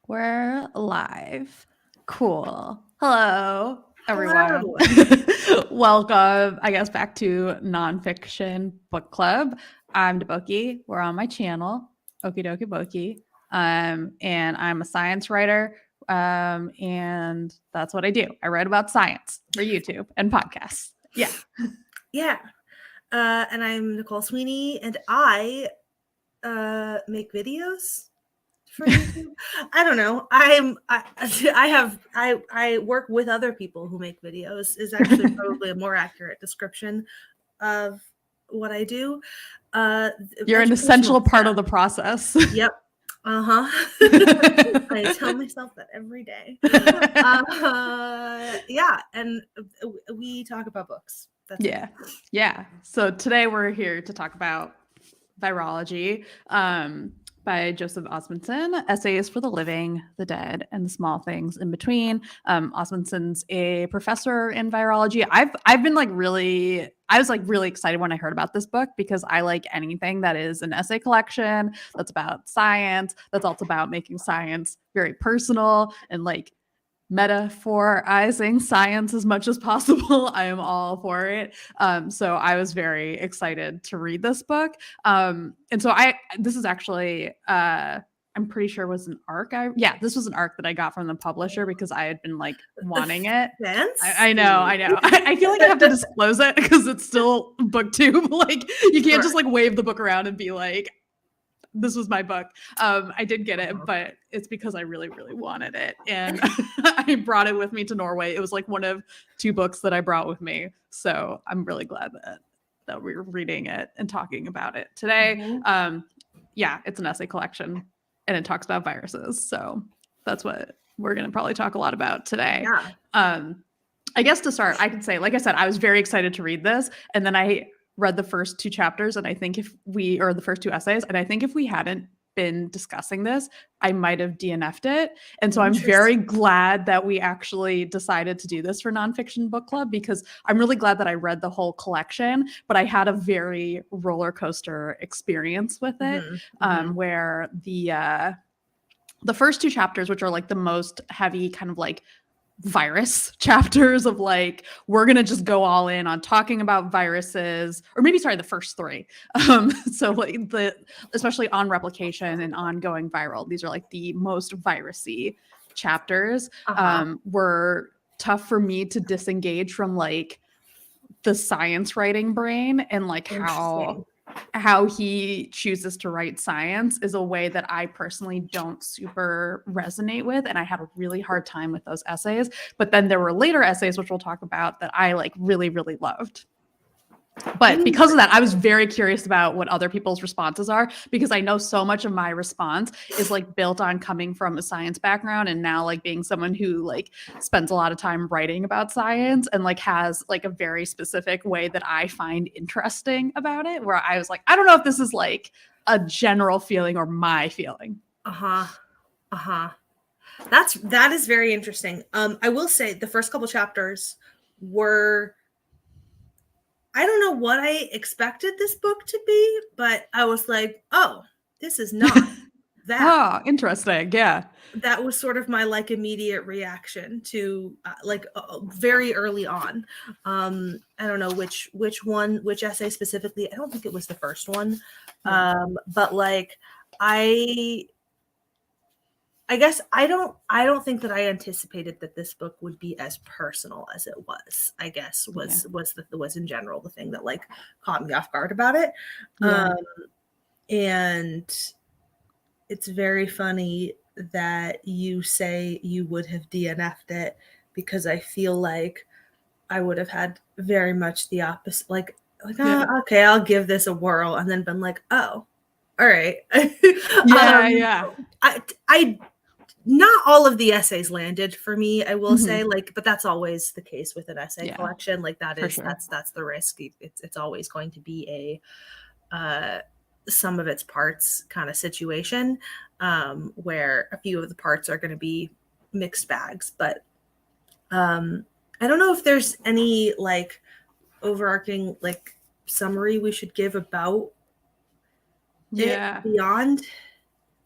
We're live. Cool. Hello, everyone. Hello. Welcome, I guess, back to Nonfiction Book Club. I'm Deboki. We're on my channel, Okie Dokie Boki. And I'm a science writer. And that's what I do. I write about science for YouTube and podcasts. Yeah. Yeah. And I'm Nicole Sweeney, and I make videos for YouTube. I don't know. I work with other people who make videos is actually probably a more accurate description of what I do. You're an essential part of the process. Yep. I tell myself that every day. Yeah, and we talk about books. That's it. Yeah. So today we're here to talk about virology by Joseph Osmundson, Essays for the Living, the Dead, and the Small Things in Between. Osmundson's a professor in virology. I've been I was really excited when I heard about this book because I like anything that is an essay collection that's about science, that's also about making science very personal and metaphorizing science as much as possible. I am all for it. So I was very excited to read this book. And so this is actually, I'm pretty sure was an arc. This was an arc that I got from the publisher because I had been wanting it. I know. I feel like I have to disclose it because it's still booktube. You can't just wave the book around and be like, this was my book. I did get it, but it's because I really, really wanted it. And I brought it with me to Norway. It was one of 2 books that I brought with me. So I'm really glad that we're reading it and talking about it today. Mm-hmm. It's an essay collection and it talks about viruses. So that's what we're going to probably talk a lot about today. Yeah. I guess to start, I can say, like I said, I was very excited to read this. And then I read the first 2 chapters, and I think the first 2 essays, and I think if we hadn't been discussing this, I might have DNF'd it. And so I'm very glad that we actually decided to do this for Nonfiction Book Club, because I'm really glad that I read the whole collection, but I had a very roller coaster experience with it, where the first 2 chapters, which are the most heavy kind of virus chapters of we're gonna just go all in on talking about viruses, or maybe the first 3. So especially on replication and on going viral, these are the most virusy chapters. Were tough for me to disengage from the science writing brain, and how he chooses to write science is a way that I personally don't super resonate with. And I had a really hard time with those essays. But then there were later essays, which we'll talk about, that I really, really loved. But because of that, I was very curious about what other people's responses are, because I know so much of my response is built on coming from a science background, and now being someone who spends a lot of time writing about science and has a very specific way that I find interesting about it, where I was I don't know if this is a general feeling or my feeling. That is very interesting. I will say the first couple chapters were, I don't know what I expected this book to be, but I was like, oh, this is not that. Oh, interesting. Yeah. That was sort of my immediate reaction to very early on. I don't know which essay specifically. I don't think it was the first one. But I guess I don't think that I anticipated that this book would be as personal as it was. I guess was in general the thing that caught me off guard about it. And it's very funny that you say you would have DNF'd it, because I feel like I would have had very much the opposite. Okay, I'll give this a whirl, and then been oh, all right. I not all of the essays landed for me, I will say, but that's always the case with an essay collection. That's the risk. It's always going to be a some of its parts kind of situation, where a few of the parts are going to be mixed bags. But I don't know if there's any overarching summary we should give about it beyond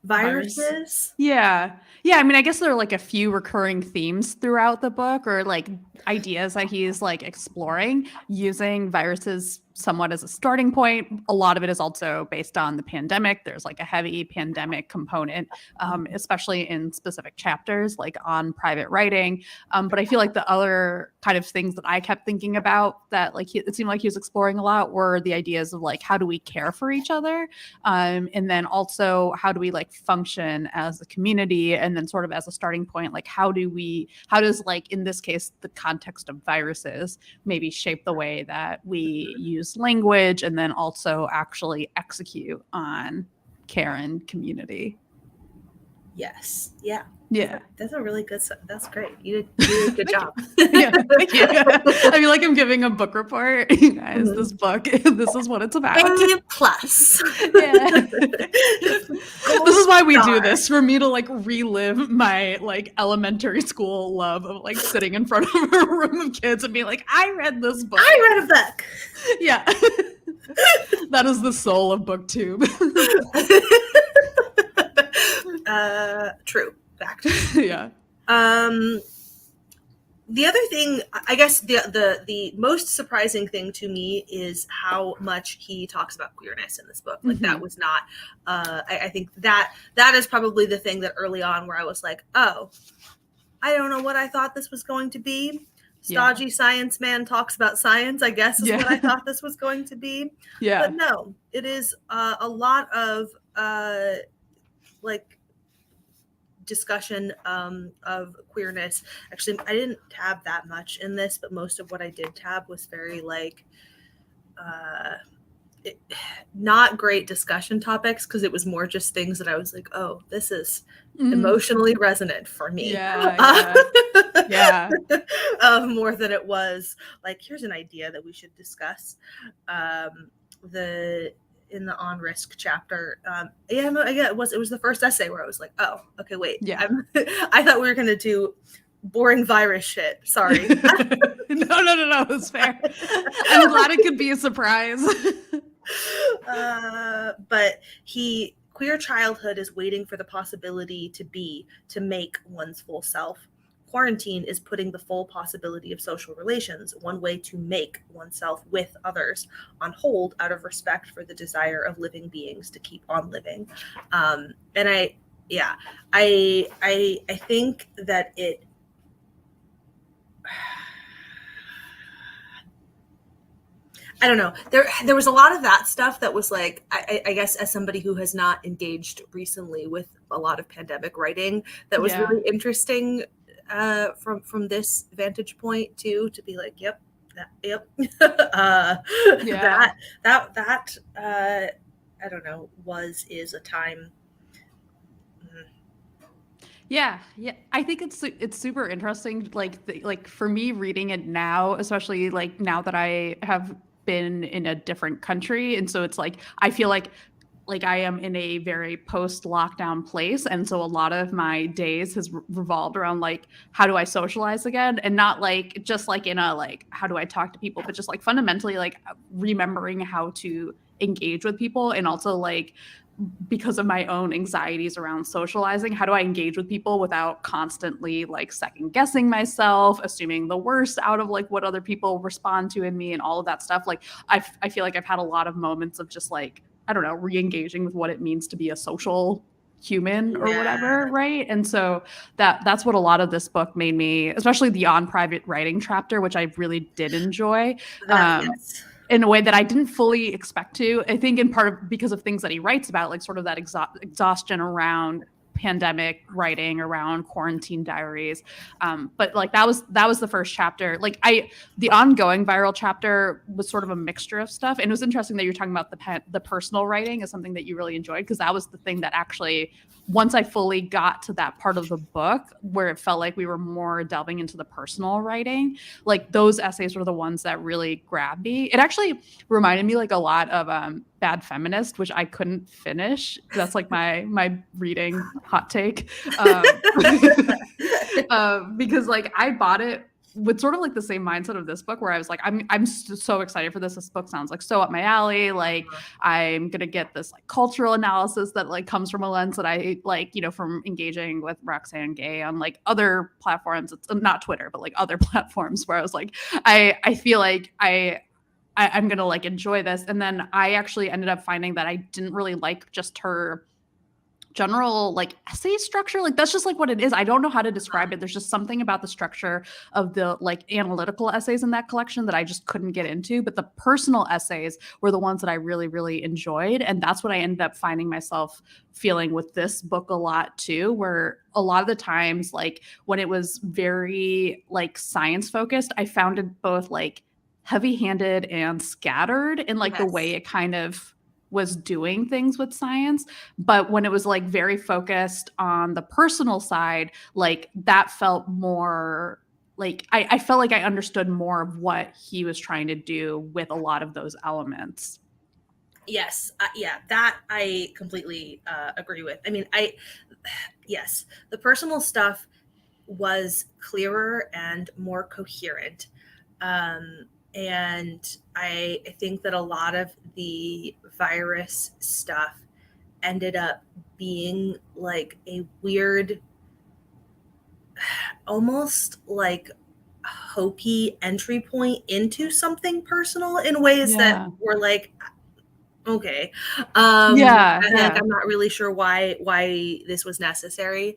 viruses. Yeah. I mean, I guess there are like a few recurring themes throughout the book, or like ideas that he's like exploring using viruses somewhat as a starting point. A lot of it is also based on the pandemic. There's like a heavy pandemic component, especially in specific chapters, like on private writing. But I feel like the other kind of things that I kept thinking about that like it seemed like he was exploring a lot were the ideas of like, how do we care for each other? And then also, how do we like function as a community? And then sort of as a starting point, like how does like in this case, the context of viruses maybe shape the way that we use language and then also actually execute on care and community. Yes. Yeah. Yeah. That's a really good, that's great. You did a good job. Yeah, thank you. I feel like I'm giving a book report. You guys, this book, this is what it's about. A+. Yeah. This is why we do this, for me to like relive my like elementary school love of like sitting in front of a room of kids and being like, I read this book. I read a book. Yeah. That is the soul of BookTube. True. Fact. Yeah. The other thing, I guess the most surprising thing to me is how much he talks about queerness in this book. Like that was not, I think that is probably the thing that early on where I was like, oh, I don't know what I thought this was going to be. Stodgy science man talks about science, I guess is what I thought this was going to be. Yeah. But no, it is a lot of like discussion of queerness. Actually, I didn't tab that much in this, but most of what I did tab was very like not great discussion topics, because it was more just things that I was like, oh, this is emotionally resonant for me. More than it was like, here's an idea that we should discuss. In the on risk chapter, it was the first essay where I was like, oh, okay, wait, I thought we were gonna do boring virus shit. Sorry. No, it's fair. I'm glad it could be a surprise. But queer childhood is waiting for the possibility to make one's full self. Quarantine is putting the full possibility of social relations, one way to make oneself with others, on hold out of respect for the desire of living beings to keep on living. And I think that it, I don't know. There was a lot of that stuff that was like, I guess as somebody who has not engaged recently with a lot of pandemic writing, that was really interesting from this vantage point too, to be like, yep. That I don't know, is a time. Yeah. I think it's super interesting. Like for me, reading it now, especially like now that I have been in a different country, and so it's like I feel like I am in a very post-lockdown place, and so a lot of my days has revolved around like, how do I socialize again, and not like just like in a like how do I talk to people, but just like fundamentally like remembering how to engage with people, and also like because of my own anxieties around socializing, how do I engage with people without constantly like second guessing myself, assuming the worst out of like what other people respond to in me and all of that stuff. Like I feel like I've had a lot of moments of just like, I don't know, re-engaging with what it means to be a social human or whatever, right? And so that's what a lot of this book made me, especially the on private writing chapter, which I really did enjoy. In a way that I didn't fully expect to. I think in part of because of things that he writes about, like sort of that exhaustion around pandemic writing, around quarantine diaries. But like that was the first chapter. Like the ongoing viral chapter was sort of a mixture of stuff. And it was interesting that you're talking about the personal writing as something that you really enjoyed, because that was the thing that actually, once I fully got to that part of the book where it felt like we were more delving into the personal writing, like those essays were the ones that really grabbed me. It actually reminded me like a lot of Bad Feminist, which I couldn't finish. That's like my reading hot take. Because like I bought it with sort of like the same mindset of this book, where I was like, I'm so excited for this. This book sounds like so up my alley. Like I'm gonna get this like cultural analysis that like comes from a lens that I like, you know, from engaging with Roxane Gay on like other platforms. It's not Twitter, but like other platforms, where I was like, I feel like I'm gonna like enjoy this. And then I actually ended up finding that I didn't really like just her general like essay structure. Like that's just like what it is. I don't know how to describe it. There's just something about the structure of the like analytical essays in that collection that I just couldn't get into. But the personal essays were the ones that I really, really enjoyed. And that's what I ended up finding myself feeling with this book a lot too, where a lot of the times, like when it was very like science focused, I found it both like heavy-handed and scattered in like the way it kind of was doing things with science. But when it was like very focused on the personal side, like that felt more like I felt like I understood more of what he was trying to do with a lot of those elements. Yes. Yeah, that I completely agree with. I mean, yes, the personal stuff was clearer and more coherent. And I think that a lot of the virus stuff ended up being like a weird, almost like hokey entry point into something personal in ways that were like, okay. I'm not really sure why this was necessary.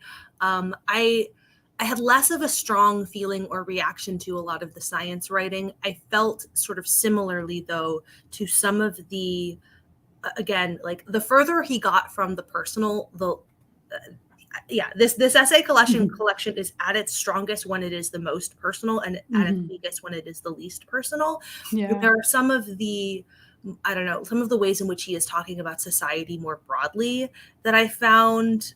I had less of a strong feeling or reaction to a lot of the science writing. I felt sort of similarly, though, to some of the, again, like the further he got from the personal, this essay collection is at its strongest when it is the most personal, and at its weakest when it is the least personal. There are some of the, I don't know, some of the ways in which he is talking about society more broadly that I found,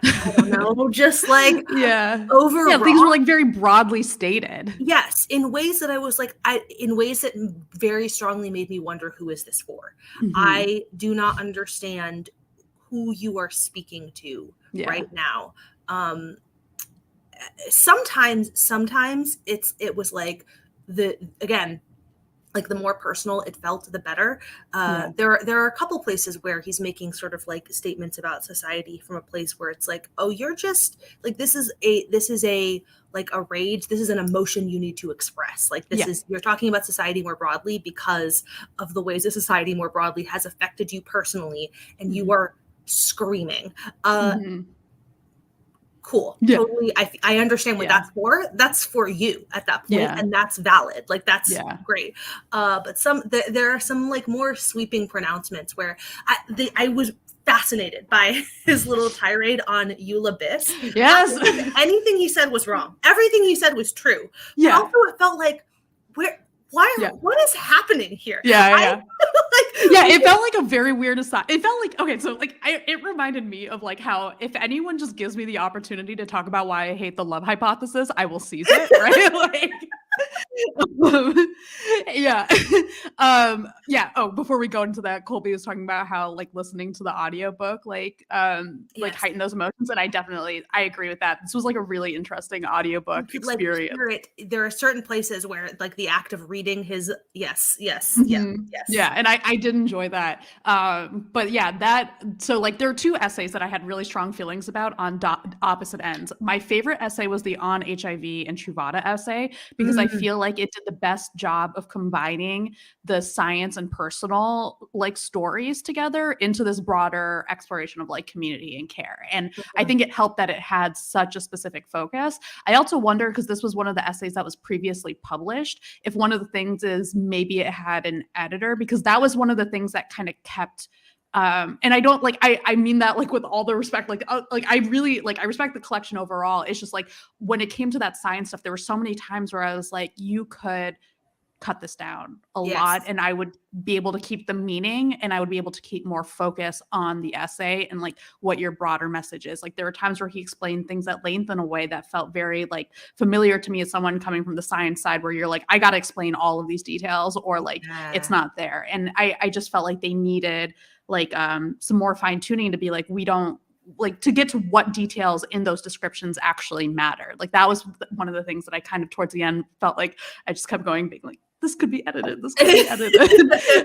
I don't know, just like overall. Yeah, things were like very broadly stated. Yes, in ways that I was like, in ways that very strongly made me wonder, who is this for? I do not understand who you are speaking to right now. Sometimes it was like again, like the more personal it felt, the better. There are a couple places where he's making sort of like statements about society from a place where it's like, oh, you're just like, this is a like a rage. This is an emotion you need to express. Like this is, you're talking about society more broadly because of the ways that society more broadly has affected you personally, and you are screaming. Cool. Totally. I understand what that's for. That's for you at that point, and that's valid. Like that's great. But there are some like more sweeping pronouncements where I was fascinated by his little tirade on Eula Biss. Yes. Anything he said was wrong. Everything he said was true. But also it felt like, what is happening here? It felt like a very weird aside. It felt like, okay, so like it reminded me of like how if anyone just gives me the opportunity to talk about why I hate the love hypothesis, I will seize it, right? Before we go into that, Colby was talking about how like listening to the audiobook like heighten those emotions, and I agree with that. This was like a really interesting audiobook experience. Like, there are certain places where like the act of reading his and I did enjoy that. So like there are two essays that I had really strong feelings about on opposite ends. My favorite essay was the on HIV and Truvada essay, because I feel like it did the best job of combining the science and personal like stories together into this broader exploration of like community and care. And I think it helped that it had such a specific focus. I also wonder, because this was one of the essays that was previously published, if one of the things is maybe it had an editor, because that was one of the things that kind of kept and I don't like, I mean that like with all the respect, I really like, I respect the collection overall. It's just like when it came to that science stuff, there were so many times where I was like, you could cut this down a lot, and I would be able to keep the meaning, and I would be able to keep more focus on the essay and like what your broader message is. Like there were times where he explained things at length in a way that felt very like familiar to me as someone coming from the science side, where you're like, I got to explain all of these details, or like it's not there. And I just felt like they needed like some more fine tuning to be like, we don't like to get to what details in those descriptions actually matter. Like that was one of the things that I kind of towards the end felt like I just kept going, being like, this could be edited. This could be edited.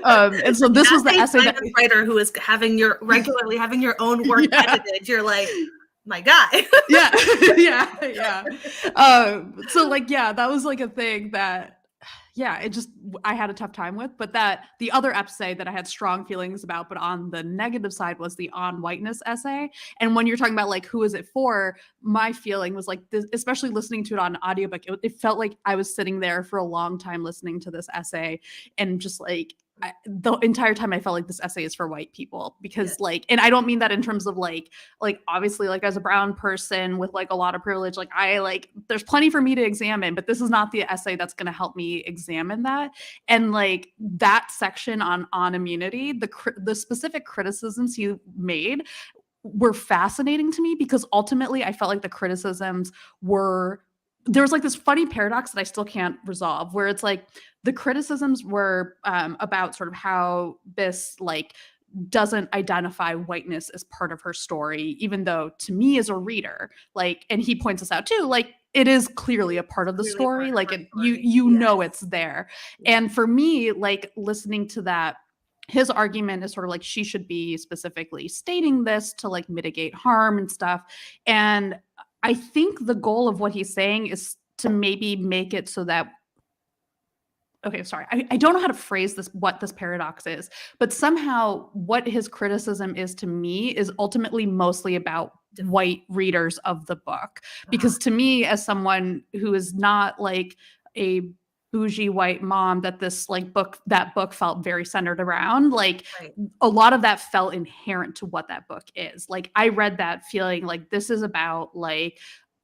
And so this was the essay that writer who is regularly having your own work edited. You're like, my guy. yeah. So like, that was like a thing that, I had a tough time with, but that the other essay that I had strong feelings about, but on the negative side, was the on whiteness essay. And when you're talking about like, who is it for? My feeling was like this, especially listening to it on audiobook, it felt like I was sitting there for a long time listening to this essay and just like, the entire time I felt like this essay is for white people because like, and I don't mean that in terms of like obviously like as a brown person with like a lot of privilege, like I like there's plenty for me to examine, but this is not the essay that's going to help me examine that. And like that section on immunity, the specific criticisms he made were fascinating to me because ultimately I felt like the criticisms were, there was like this funny paradox that I still can't resolve where it's like the criticisms were about sort of how this like doesn't identify whiteness as part of her story, even though to me as a reader, like, and he points this out too, like it is clearly a part of the story. Like you know, it's there. And for me, like listening to that, his argument is sort of like she should be specifically stating this to like mitigate harm and stuff. And I think the goal of what he's saying is to maybe make it so that, okay, sorry, I don't know how to phrase this, what this paradox is, but somehow what his criticism is to me is ultimately mostly about white readers of the book. Because to me, as someone who is not like a bougie white mom that book felt very centered around, like a lot of that felt inherent to what that book is. Like I read that feeling like this is about like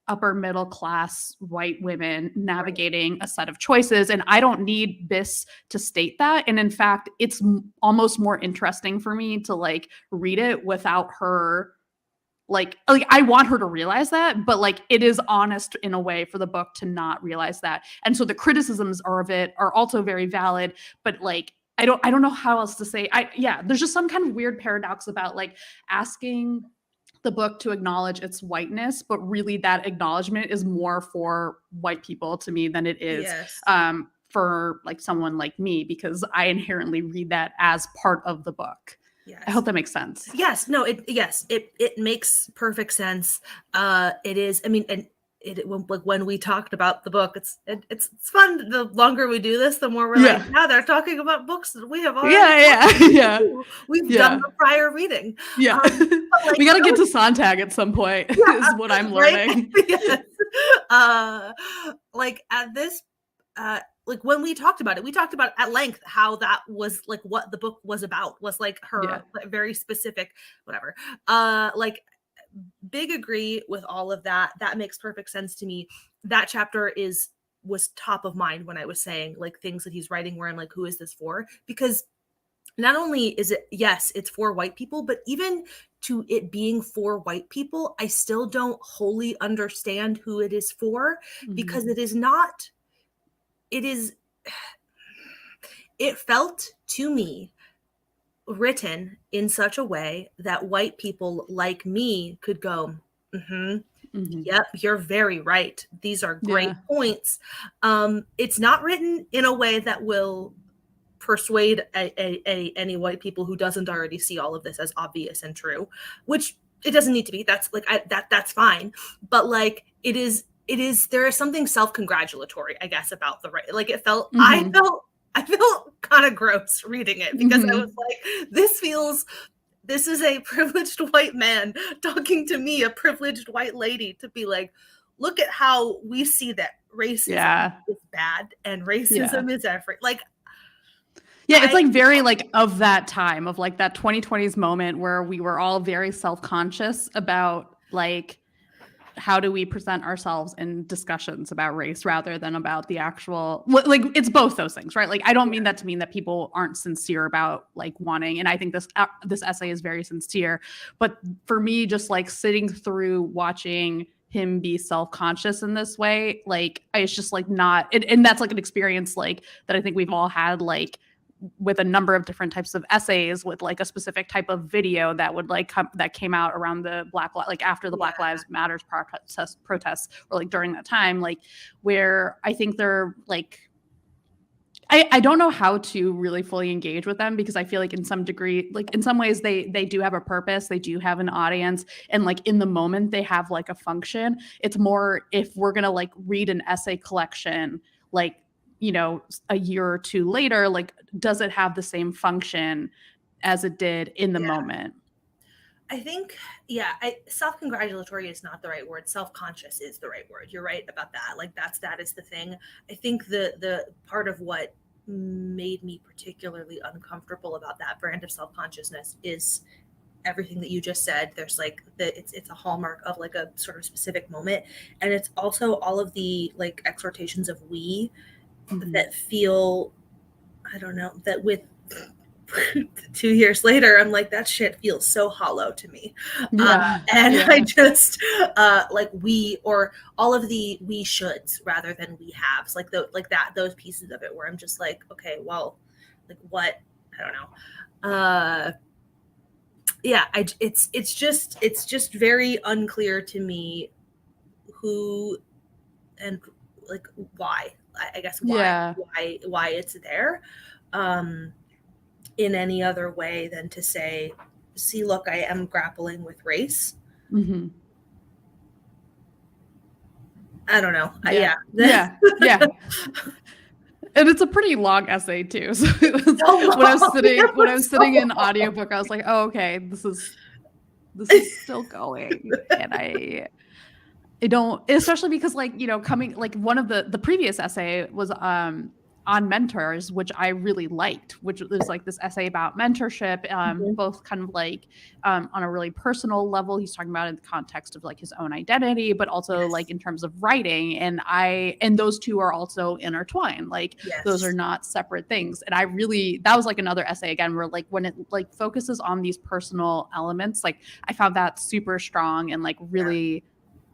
upper middle class white women navigating a set of choices, and I don't need this to state that. And in fact, it's almost more interesting for me to like read it without her like I want her to realize that, but like it is honest in a way for the book to not realize that. And so the criticisms of it are also very valid, but like I don't know how else to say. There's just some kind of weird paradox about like asking the book to acknowledge its whiteness, but really that acknowledgement is more for white people to me than it is for like someone like me, because I inherently read that as part of the book. Yes. I hope that makes sense. Yes. No, it makes perfect sense. It is, I mean, and when we talked about the book, it's fun. The longer we do this, the more we're like, now they're talking about books that we have already we've done the prior reading. Like, we got to get to Sontag at some point is what I'm learning. Like at this, like when we talked about it at length, how that was like what the book was about, was like her very specific, whatever. Like big agree with all of that. That makes perfect sense to me. That chapter was top of mind when I was saying like things that he's writing where I'm like, who is this for? Because not only is it, yes, it's for white people, but even to it being for white people, I still don't wholly understand who it is for, because it is not, it felt to me written in such a way that white people like me could go, yep, you're very right. These are great points. It's not written in a way that will persuade any white people who doesn't already see all of this as obvious and true, which it doesn't need to be. That's like, that's fine. But like, it is, there is something self-congratulatory, I guess, about the right. Like it felt, I felt kind of gross reading it, because I was like, this is a privileged white man talking to me, a privileged white lady, to be like, look at how we see that racism is bad and racism is every, like, it's like very like of that time, of like that 2020s moment where we were all very self-conscious about like, how do we present ourselves in discussions about race rather than about the actual, like it's both those things, right? Like I don't mean that to mean that people aren't sincere about like wanting, and I think this essay is very sincere, but for me, just like sitting through watching him be self-conscious in this way, like it's just like not, and that's like an experience like that I think we've all had, like with a number of different types of essays with like a specific type of video that would like that came out around the after the Black Lives Matters protests or like during that time, like where I think they're like, I don't know how to really fully engage with them, because I feel like in some degree, like in some ways they do have a purpose, they do have an audience, and like in the moment they have like a function. It's more if we're gonna like read an essay collection, like, you know, a year or two later, like does it have the same function as it did in the moment? I think, self-congratulatory is not the right word. Self-conscious is the right word. You're right about that. Like that is the thing. I think the part of what made me particularly uncomfortable about that brand of self-consciousness is everything that you just said. There's like it's a hallmark of like a sort of specific moment, and it's also all of the like exhortations of we that feel, I don't know, that with 2 years later, I'm like, that shit feels so hollow to me. I just like we, or all of the we shoulds rather than we haves, like those pieces of it where I'm just like, okay, well, like what? I don't know. It's just very unclear to me who and like why. I guess why it's there. In any other way than to say, see, look, I am grappling with race. I don't know. Yeah. And it's a pretty long essay too. So when I was sitting in audiobook, I was like, oh, okay, this is still going. And I don't, especially because like, you know, coming like one of the previous essay was on mentors, which I really liked, which was like this essay about mentorship, both kind of like on a really personal level. He's talking about in the context of like his own identity, but also like in terms of writing. And those two are also intertwined. Like those are not separate things. And that was like another essay again, where like when it like focuses on these personal elements, like I found that super strong and like really,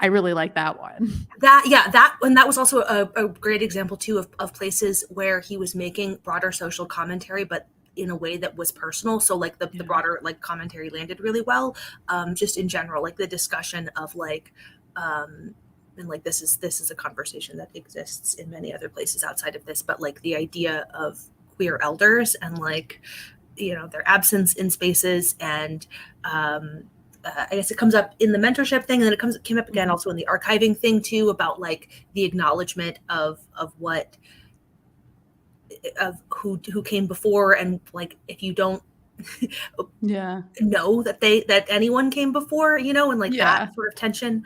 I really like that one. That was also a great example too of places where he was making broader social commentary, but in a way that was personal. So like the broader like commentary landed really well. Just in general, like the discussion of like, and like this is a conversation that exists in many other places outside of this, but like the idea of queer elders and like, you know, their absence in spaces, and I guess it comes up in the mentorship thing, and then it came up again also in the archiving thing too, about like the acknowledgement of who came before, and like if you don't know that anyone came before, you know, and like that sort of tension,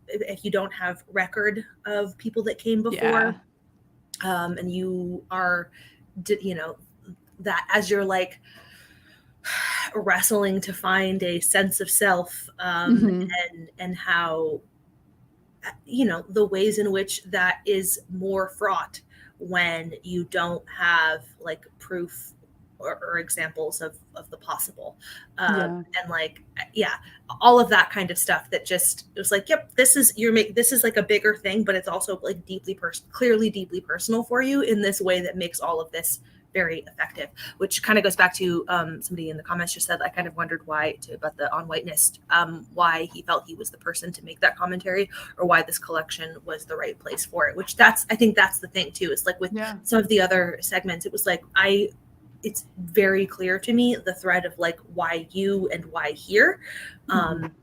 if you don't have record of people that came before, and you are, you know, that as you're like wrestling to find a sense of self, and how, you know, the ways in which that is more fraught when you don't have like proof or examples of the possible, and like all of that kind of stuff that just, it was like, yep, this is like a bigger thing, but it's also like clearly deeply personal for you in this way that makes all of this very effective, which kind of goes back to somebody in the comments just said, I kind of wondered about the on whiteness, why he felt he was the person to make that commentary, or why this collection was the right place for it, which I think that's the thing too, is like with some of the other segments, it was like it's very clear to me the thread of like why you and why here,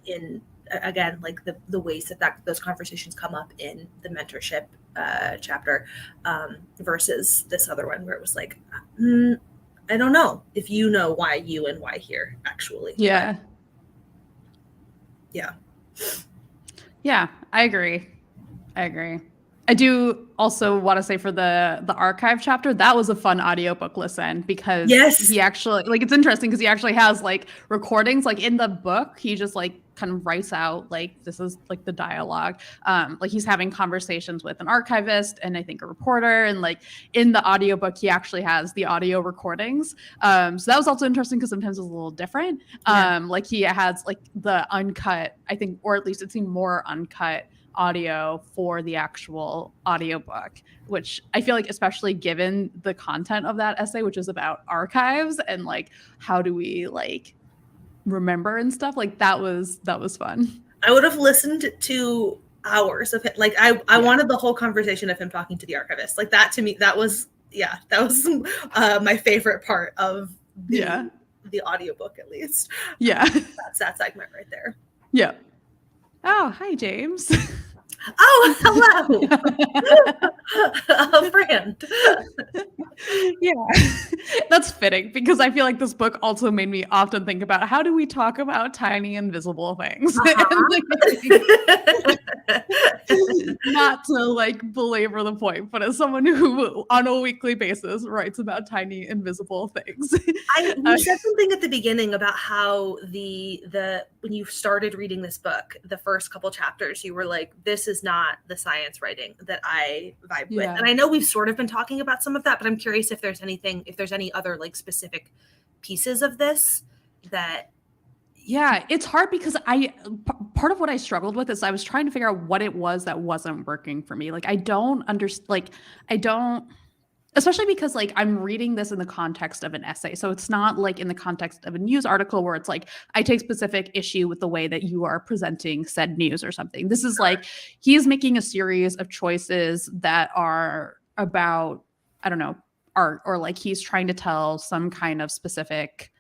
in again like the ways that those conversations come up in the mentorship chapter, versus this other one where it was like, I don't know if you know why you and why here actually. I agree. I do also want to say for the archive chapter, that was a fun audiobook listen, because he actually, like, it's interesting because he actually has like recordings, like in the book, he just like kind of writes out like, this is like the dialogue. Like he's having conversations with an archivist and I think a reporter, and like in the audiobook, he actually has the audio recordings. So that was also interesting because sometimes it was a little different. Like he has like the uncut, I think, or at least it seemed more uncut audio for the actual audiobook, which I feel like, especially given the content of that essay, which is about archives and like how do we like remember and stuff, like that was fun. I would have listened to hours of it. Like I wanted the whole conversation of him talking to the archivist. Like that to me, that was my favorite part of the audiobook, at least. That's that segment right there. Yeah. Oh, hi, James. Oh, hello. A friend. Yeah. That's fitting because I feel like this book also made me often think about how do we talk about tiny invisible things? Not to like belabor the point, but as someone who on a weekly basis writes about tiny invisible things. You said something at the beginning about how the when you started reading this book, the first couple chapters, you were like, this is not the science writing that I vibe with. And I know we've sort of been talking about some of that, but I'm curious if there's any other like specific pieces of this that. Yeah, it's hard because part of what I struggled with is I was trying to figure out what it was that wasn't working for me. Like I don't understand, especially because like I'm reading this in the context of an essay. So it's not like in the context of a news article where it's like, I take specific issue with the way that you are presenting said news or something. This is like, he's making a series of choices that are about, I don't know, art, or like he's trying to tell some kind of specific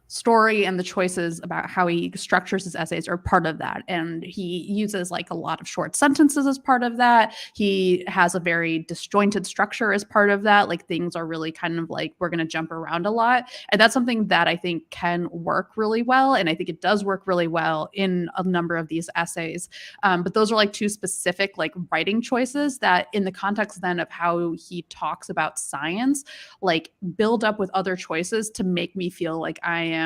story, and the choices about how he structures his essays are part of that. And he uses like a lot of short sentences as part of that. He has a very disjointed structure as part of that. Like things are really kind of like, we're going to jump around a lot. And that's something that I think can work really well. And I think it does work really well in a number of these essays. But those are like two specific like writing choices that in the context then of how he talks about science, like build up with other choices to make me feel like I'm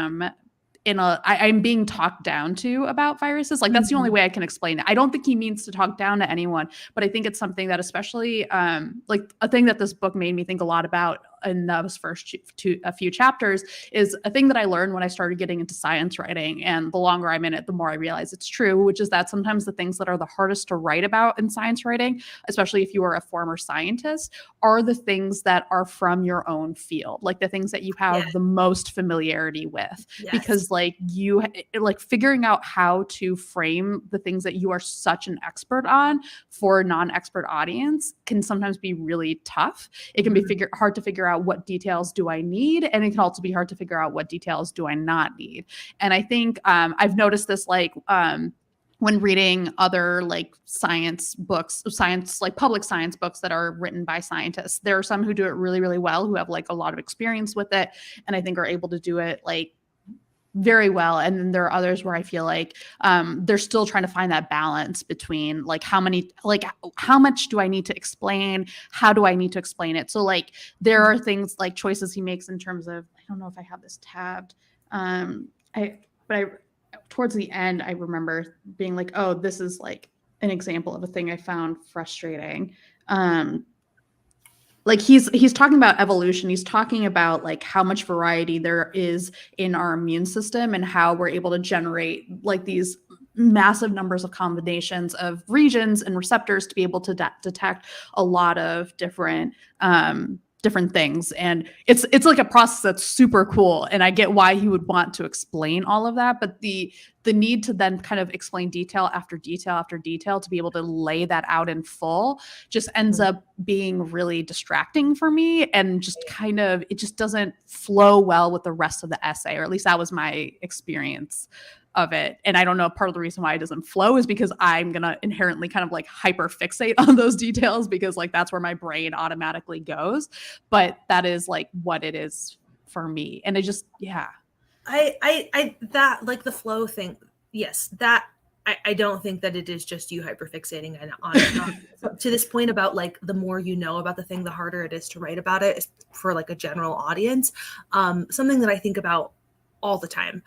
being talked down to about viruses. Like that's the only way I can explain it. I don't think he means to talk down to anyone, but I think it's something that especially like a thing that this book made me think a lot about in those first a few chapters is a thing that I learned when I started getting into science writing. And the longer I'm in it, the more I realize it's true, which is that sometimes the things that are the hardest to write about in science writing, especially if you are a former scientist, are the things that are from your own field, like the things that you have the most familiarity with. Because like you like figuring out how to frame the things that you are such an expert on for a non-expert audience can sometimes be really tough. It can be hard to figure out what details do I need, and it can also be hard to figure out what details do I not need. And I think I've noticed this like when reading other like science books, like public science books that are written by scientists. There are some who do it really, really well, who have like a lot of experience with it, and I think are able to do it like very well. And then there are others where I feel like they're still trying to find that balance between like how much do I need to explain? How do I need to explain it? So like there are things like choices he makes in terms of, I don't know if I have this tabbed. Towards the end, I remember being like, oh, this is like an example of a thing I found frustrating. Like he's talking about evolution. He's talking about like how much variety there is in our immune system and how we're able to generate like these massive numbers of combinations of regions and receptors to be able to detect a lot of different things. And it's like a process that's super cool. And I get why he would want to explain all of that, but the need to then kind of explain detail after detail after detail to be able to lay that out in full just ends up being really distracting for me, and just kind of, it just doesn't flow well with the rest of the essay, or at least that was my experience of it. And I don't know, part of the reason why it doesn't flow is because I'm going to inherently kind of like hyper fixate on those details, because like that's where my brain automatically goes. But that is like what it is for me. And it just, I that like the flow thing. Yes, that I don't think that it is just you hyperfixating on it. To this point about like the more you know about the thing, the harder it is to write about it for like a general audience. Something that I think about all the time.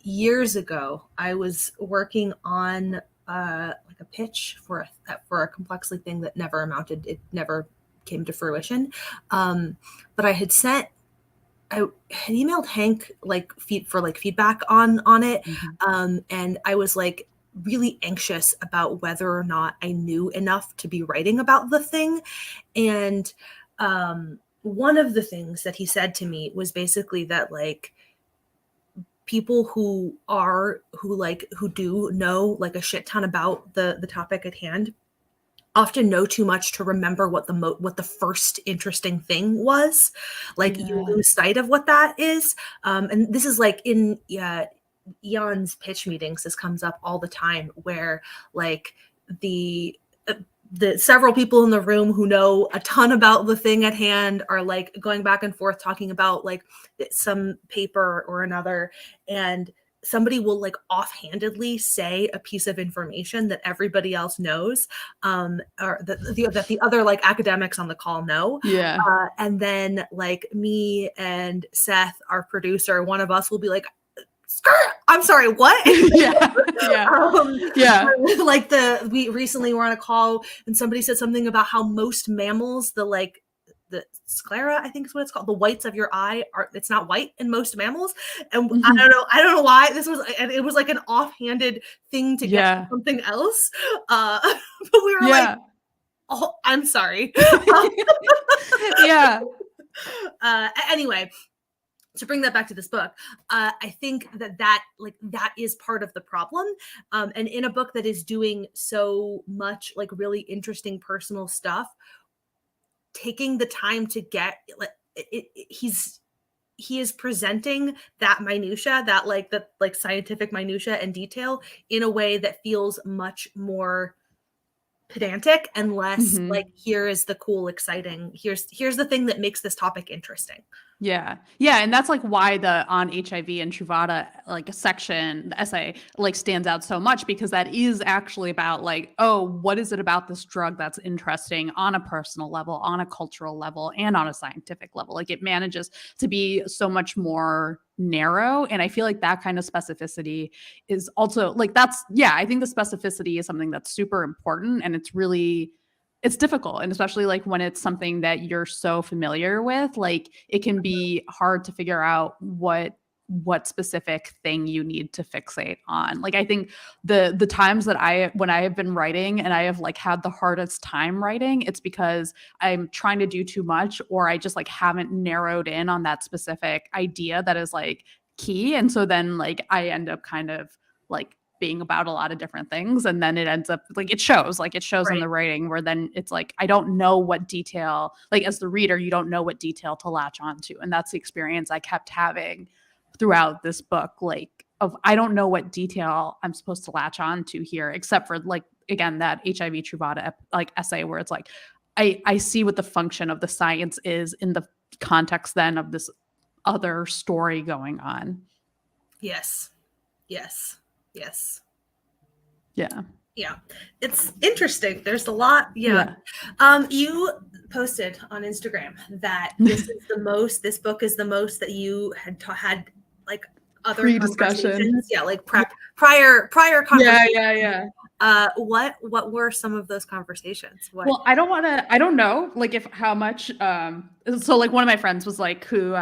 Years ago, I was working on like a pitch for a complexly thing that never never came to fruition. But I had emailed Hank like feedback on it. And I was like, really anxious about whether or not I knew enough to be writing about the thing. And one of the things that he said to me was basically that, like, people who do know like a shit ton about the topic at hand often know too much to remember what the first interesting thing was. Like, you lose sight of what that is. And this is like in Jan's pitch meetings, this comes up all the time, where like the several people in the room who know a ton about the thing at hand are like going back and forth talking about like some paper or another, and somebody will like offhandedly say a piece of information that everybody else knows, or that the other like academics on the call know. Yeah. And then like me and Seth, our producer, one of us will be like, I'm sorry, what? Yeah. Yeah. Like we recently were on a call and somebody said something about how most mammals, the sclera, I think is what it's called, the whites of your eye it's not white in most mammals. And I don't know why it was like an offhanded thing to get something else. But we were like, oh, I'm sorry. Yeah. Anyway, to bring that back to this book, I think that is part of the problem. And in a book that is doing so much like really interesting personal stuff, taking the time to get he is presenting that minutia, that scientific minutia and detail in a way that feels much more pedantic and less like, here is the cool, exciting, here's the thing that makes this topic interesting. Yeah. And that's like why the on HIV and Truvada like a section, the essay, like stands out so much, because that is actually about like, oh, what is it about this drug that's interesting on a personal level, on a cultural level, and on a scientific level? Like, it manages to be so much more narrow. And I feel like that kind of specificity is also like, I think the specificity is something that's super important, and it's difficult. And especially like when it's something that you're so familiar with, like it can be hard to figure out what specific thing you need to fixate on. Like, I think the times that when I have been writing and I have like had the hardest time writing, it's because I'm trying to do too much, or I just like haven't narrowed in on that specific idea that is like key. And so then like I end up kind of like being about a lot of different things, and then it ends up like it shows in the writing, where then it's like I don't know what detail, like as the reader you don't know what detail to latch onto. And that's the experience I kept having throughout this book, like of I don't know what detail I'm supposed to latch onto here, except for like, again, that HIV Truvada like essay where it's like I see what the function of the science is in the context then of this other story going on. Yes. Yeah. It's interesting. There's a lot. Yeah. You posted on Instagram that this book is the most that you had like other pre-discussions. Yeah. Like prior conversations. Yeah. What were some of those conversations? Well, I don't know like if how much, so like one of my friends was like, who,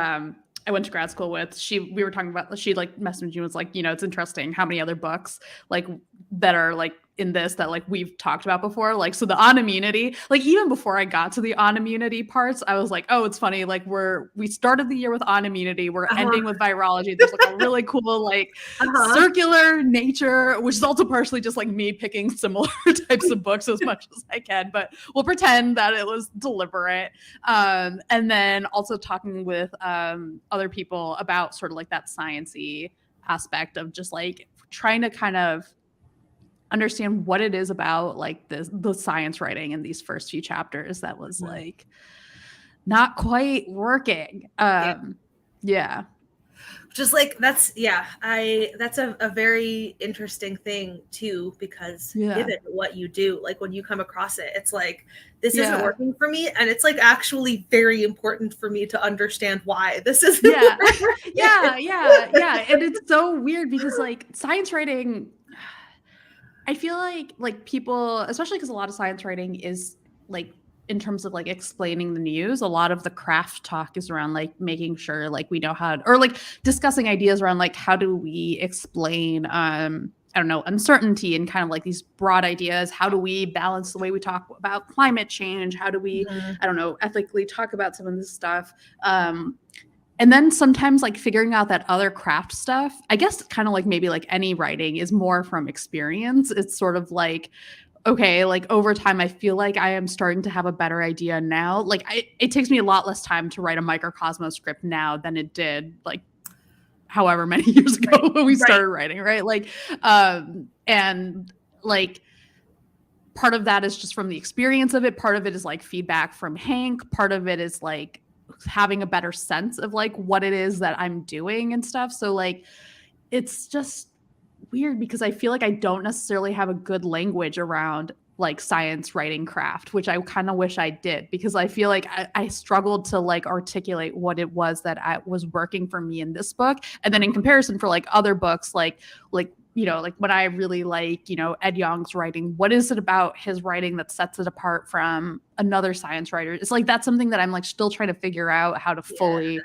I went to grad school with, we were talking about, she like messaged me and was like, it's interesting how many other books like that are like in this that like we've talked about before. Like, so the on immunity, like even before I got to the on immunity parts, I was like, oh, it's funny. Like we started the year with on immunity. We're ending with virology. There's like a really cool, like circular nature, which is also partially just like me picking similar types of books as much as I can, but we'll pretend that it was deliberate. And then also talking with other people about sort of like that science-y aspect of just like trying to kind of understand what it is about like the science writing in these first few chapters that was like not quite working. Just like that's a very interesting thing too, because given what you do, like when you come across it, it's like this isn't working for me, and it's like actually very important for me to understand why this isn't working. And it's so weird because like science writing, I feel like people, especially because a lot of science writing is like in terms of like explaining the news, a lot of the craft talk is around like making sure like we know how to, or like discussing ideas around like how do we explain I don't know, uncertainty and kind of like these broad ideas. How do we balance the way we talk about climate change? How do we, I don't know, ethically talk about some of this stuff? And then sometimes like figuring out that other craft stuff, I guess kind of like maybe like any writing is more from experience. It's sort of like, okay, like over time, I feel like I am starting to have a better idea now. Like it takes me a lot less time to write a microcosmos script now than it did like however many years ago when we started writing, right? Like, and like part of that is just from the experience of it. Part of it is like feedback from Hank. Part of it is like having a better sense of like what it is that I'm doing and stuff. So like, it's just weird because I feel like I don't necessarily have a good language around like science writing craft, which I kind of wish I did, because I feel like I struggled to like articulate what it was that I was working for me in this book. And then in comparison for like other books, like, you know, like when I really like, you know, Ed Yong's writing, what is it about his writing that sets it apart from another science writer? It's like, that's something that I'm like still trying to figure out how to fully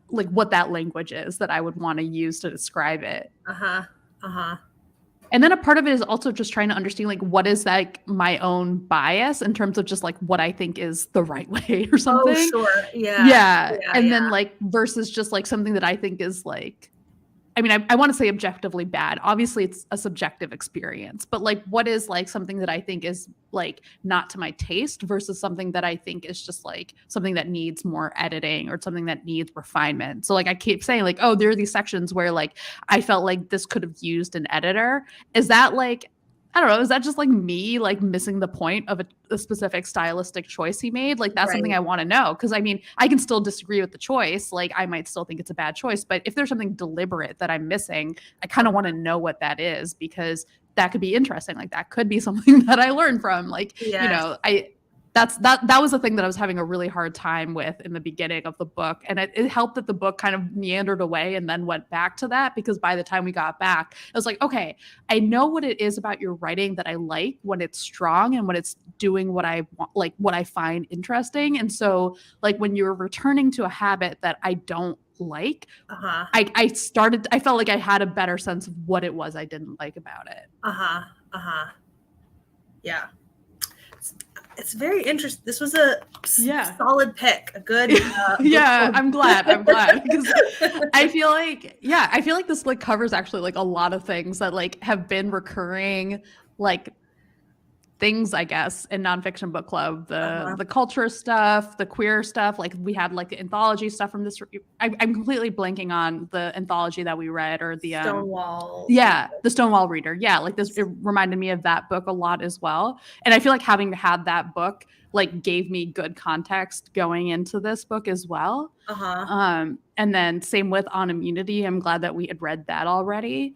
like what that language is that I would want to use to describe it. And then a part of it is also just trying to understand like what is like my own bias in terms of just like what I think is the right way or something. Oh, sure. Yeah. And then like versus just like something that I think is like, I mean, I want to say objectively bad. Obviously, it's a subjective experience, but like, what is like something that I think is like not to my taste versus something that I think is just like something that needs more editing or something that needs refinement. So like, I keep saying like, oh, there are these sections where like I felt like this could have used an editor. Is that like, I don't know, is that just like me like missing the point of a specific stylistic choice he made? Like that's something I want to know, because I mean, I can still disagree with the choice. Like I might still think it's a bad choice, but if there's something deliberate that I'm missing, I kind of want to know what that is, because that could be interesting. Like that could be something that I learned from. Like, you know, that was the thing that I was having a really hard time with in the beginning of the book. And it helped that the book kind of meandered away and then went back to that, because by the time we got back, I was like, okay, I know what it is about your writing that I like when it's strong and when it's doing what I want, like what I find interesting. And so like when you're returning to a habit that I don't like, I felt like I had a better sense of what it was I didn't like about it. Yeah. It's very interesting. This was a solid pick. A good. I'm glad because I feel like this like covers actually like a lot of things that like have been recurring like things, I guess, in nonfiction book club, the culture stuff, the queer stuff. Like we had like the anthology stuff from this. I'm completely blanking on the anthology that we read, or the Stonewall. The Stonewall Reader. Yeah, like this, it reminded me of that book a lot as well. And I feel like having had that book like gave me good context going into this book as well. And then same with On Immunity. I'm glad that we had read that already.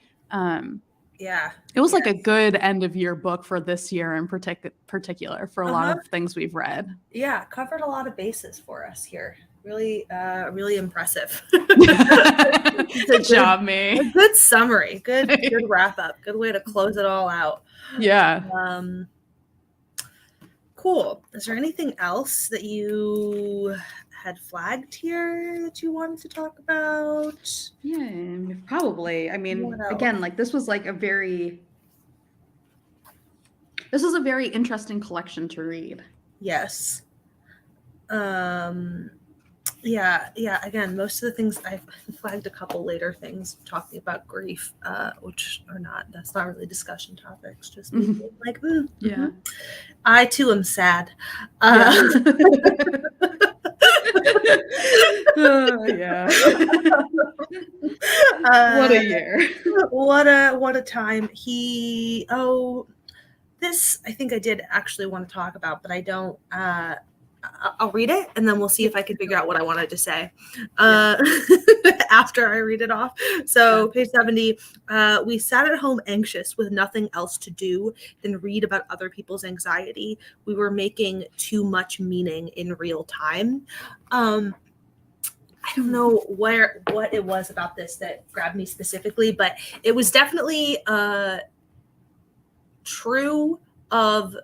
It was like a good end of year book for this year in particular for a lot of things we've read. Yeah, covered a lot of bases for us here. Really, really impressive. Good job, me. A good summary. Good wrap up. Good way to close it all out. Yeah. Cool. Is there anything else that you had flagged here that you wanted to talk about? Yeah, probably. I mean, again, like this was a very interesting collection to read. Yes. Yeah. Again, most of the things I've flagged a couple later things talking about grief, which are that's not really discussion topics. Just like, I too am sad. What a year. What a time. This I think I did actually want to talk about, but I don't. I'll read it and then we'll see if I can figure out what I wanted to say after I read it off. So page 70, we sat at home anxious with nothing else to do than read about other people's anxiety. We were making too much meaning in real time. I don't know what it was about this that grabbed me specifically, but it was definitely true of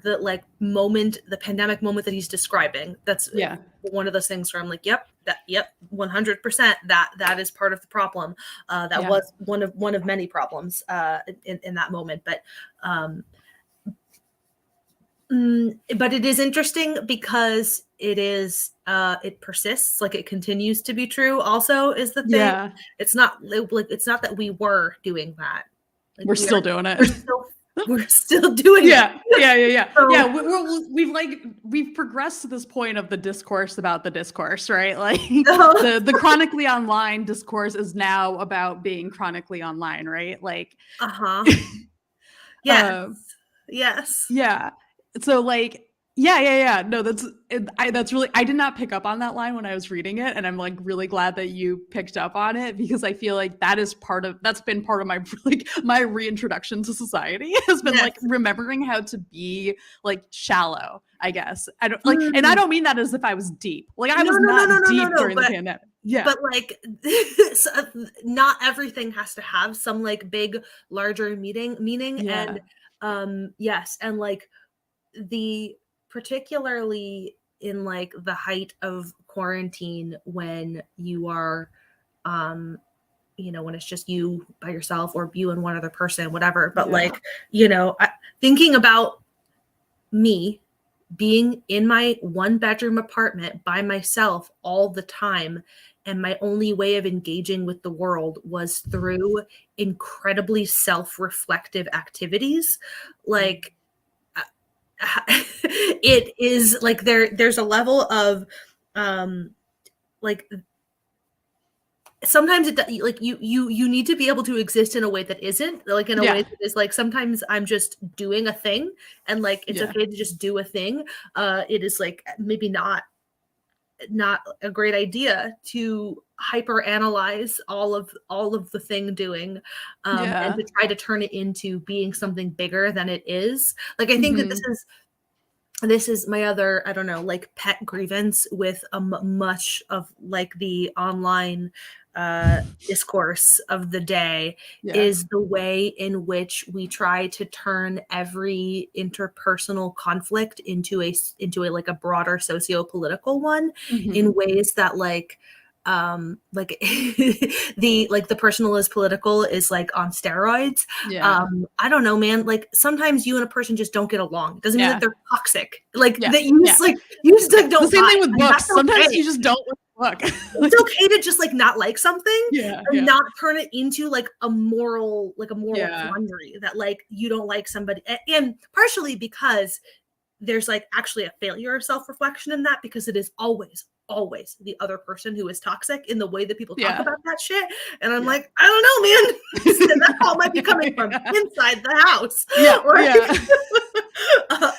the pandemic moment that he's describing. That's one of those things where I'm like, yep, Yep, 100%. That is part of the problem. That was one of many problems in that moment. But it is interesting because it persists, like it continues to be true. Also, is the thing. Yeah. It's not that we were doing that. Like, we're still doing it. We're still doing it. Yeah. So, we've progressed to this point of the discourse about the discourse, right? Like the chronically online discourse is now about being chronically online, right? Like yes. Yeah. So like yeah. No, that's really, I did not pick up on that line when I was reading it, and I'm like really glad that you picked up on it, because I feel like that's been part of my like my reintroduction to society has been like remembering how to be like shallow, I guess. I don't like, and I don't mean that as if I was deep. Like I was not deep during the pandemic. Yeah. But like not everything has to have some like big, larger meaning. Yeah. And yes, and like particularly in like the height of quarantine, when you are when it's just you by yourself or you and one other person, whatever, but like thinking about me being in my 1-bedroom apartment by myself all the time, and my only way of engaging with the world was through incredibly self-reflective activities. Like it is like there's a level of like sometimes like you need to be able to exist in a way that isn't like in a way that is like, sometimes I'm just doing a thing, and like it's okay to just do a thing. It is like maybe not a great idea to hyper analyze all of the thing doing, and to try to turn it into being something bigger than it is. Like I think that this is my other, I don't know, like pet grievance with much of like the online discourse of the day, is the way in which we try to turn every interpersonal conflict into a like a broader socio-political one, in ways that like the personal is political is like on steroids. I don't know, man. Like sometimes you and a person just don't get along. It doesn't mean that they're toxic. Like that you just like don't. The same thing with books. Sometimes you just don't look. It's okay to just like not like something, and not turn it into like a moral quandary that like you don't like somebody, and partially because there's like actually a failure of self-reflection in that, because it is always the other person who is toxic in the way that people talk about that shit. And I'm like, I don't know, man. That all might be coming from inside the house. Anyway.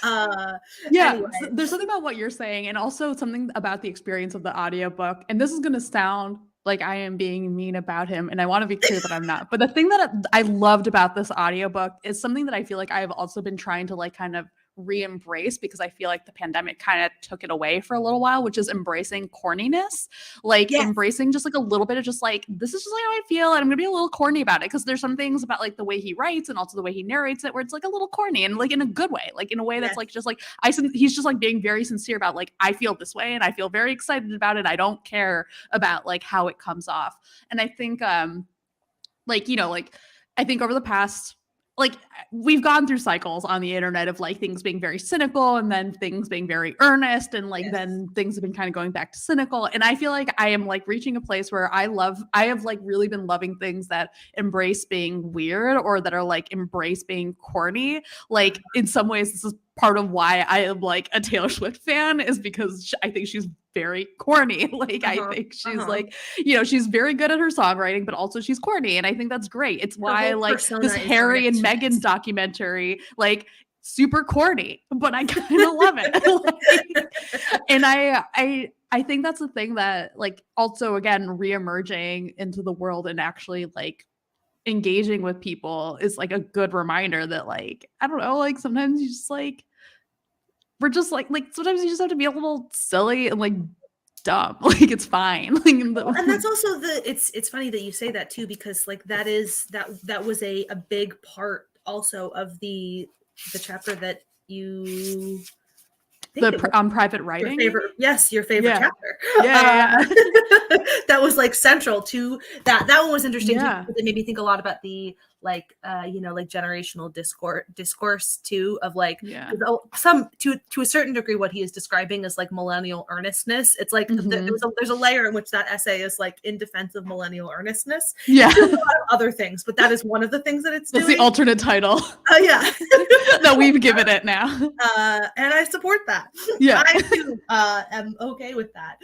So there's something about what you're saying, and also something about the experience of the audiobook. And this is going to sound like I am being mean about him, and I want to be clear that I'm not. But the thing that I loved about this audiobook is something that I feel like I have also been trying to like kind of re-embrace, because I feel like the pandemic kind of took it away for a little while, which is embracing corniness, like embracing just like a little bit of just like, this is just like how I feel, and I'm gonna be a little corny about it, because there's some things about like the way he writes and also the way he narrates it where it's like a little corny, and like in a good way, like in a way that's like just like he's just like being very sincere about like, I feel this way and I feel very excited about it, I don't care about like how it comes off. And I think like I think over the past, like we've gone through cycles on the internet of like things being very cynical and then things being very earnest, and like then things have been kind of going back to cynical. And I feel like I am like reaching a place where I have like really been loving things that embrace being weird, or that are like embrace being corny. Like in some ways, this is part of why I am like a Taylor Swift fan, is because I think she's very corny. Like I think she's like, she's very good at her songwriting, but also she's corny, and I think that's great. It's why like this Harry and Meghan documentary, like super corny, but I kind of love it. Like, and I think that's the thing that like also again reemerging into the world and actually like engaging with people is like a good reminder that like, I don't know, like sometimes you just like, we're just like sometimes you just have to be a little silly and like dumb. Like it's fine. Like, and that's also it's funny that you say that too, because like that was a big part also of the chapter that you On private writing. Your favorite chapter. Yeah. That was like central to that. That one was interesting too, because it made me think a lot about the like like generational discourse too, of like some to a certain degree what he is describing is like millennial earnestness. It's like there's a layer in which that essay is like in defense of millennial earnestness. Yeah, it's a lot of other things, but that is one of the things that it's That's doing. the alternate title. Yeah. that we've given it now. And I support that. Yeah, I too am okay with that,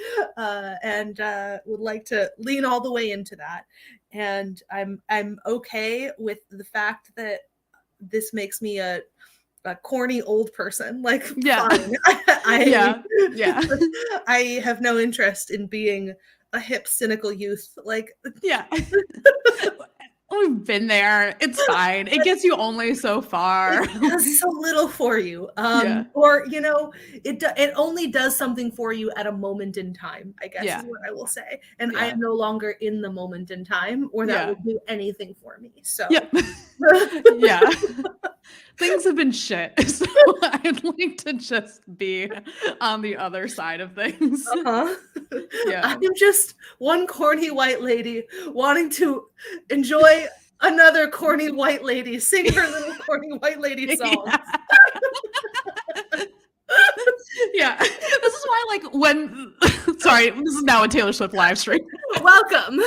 and would like to lean all the way into that. And I'm okay with the fact that this makes me a corny old person. Like, fine. I have no interest in being a hip, cynical youth. Like, we've been there. It's fine. It gets you only so far. It does so little for you. Or, it only does something for you at a moment in time, I guess is what I will say. And I am no longer in the moment in time where that will do anything for me. So, things have been shit. So I'd like to just be on the other side of things. I'm just one corny white lady wanting to enjoy another corny white lady sing her little corny white lady songs. This is why, like, when sorry, this is now a Taylor Swift live stream. Welcome.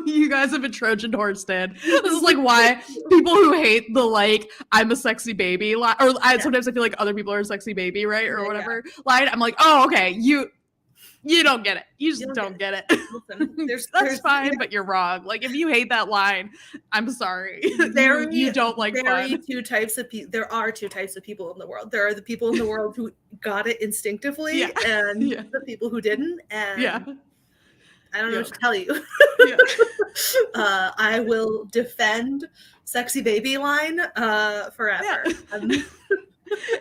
You guys have been Trojan horse stand. This is like why people who hate the like I'm a sexy baby line, or sometimes I feel like other people are a sexy baby, right, or whatever line. I'm like, oh, okay, you don't get it. You just don't get it. Listen, that's fine, but you're wrong. Like, if you hate that line, I'm sorry. You don't like fun. Two types of people. There are two types of people in the world. There are the people in the world who got it instinctively, and the people who didn't. And I don't know what to tell you. I will defend sexy baby line forever.